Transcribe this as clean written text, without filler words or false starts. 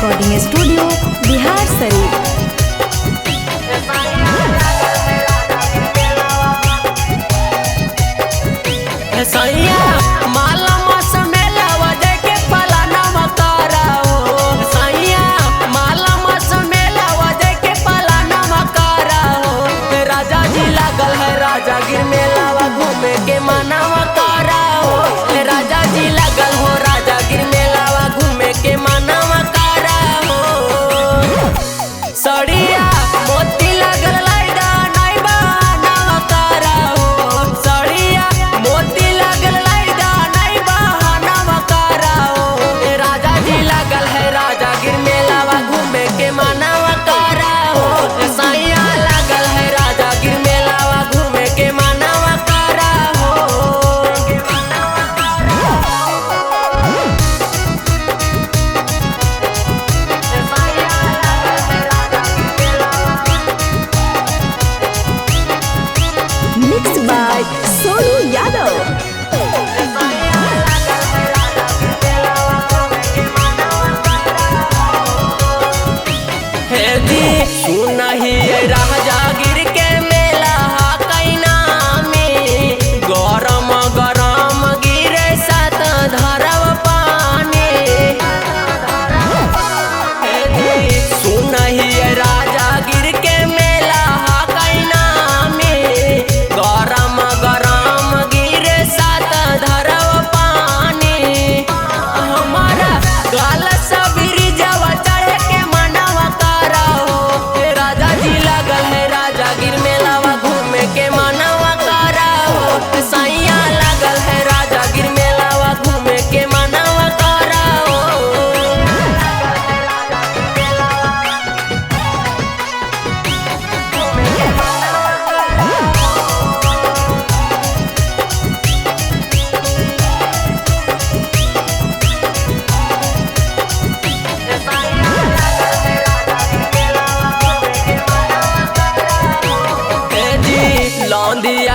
Recording studio Bihar Sharif. माला मौसम मेला के फलाना मकारा हो सैया, माला मौसम मेला के फलाना मकारा हो। राजा जी लागल है राजागिर मेलावा घूमे के मना मकारा हो। राजा जी लागल हो राजागिर मेलावा घूमे के मना मकारा हो। सड़िया मोती लागल लाइदा नहीं बहाना मकारा हो। सड़िया मोती लागल लाइदा नहीं बहाना मकारा हो। राजा जी लागल है राजागिर मेलावा घूमे के मना मकारा हो। सैया लागल है राजागिर मेलावा घूमे के मना मकारा हो। Mix by Sonu Yadav. हे जी सुनही राजागिर के मेला कैना में गरम गरम गिरे सात धरव पानी। हे जी सुनही राजागिर के मेला कैना में गरम गरम गिरे सात धरव पानी। हमारा गाल सबरी जवा चढ़े के मनवा करा हो। राजा जी लागल है राजागिर मेलावा घूमे के मनवा करा हो। सैया लागल है राजागिर मेलावा घूमे के मनवा करा हो। लौंदिया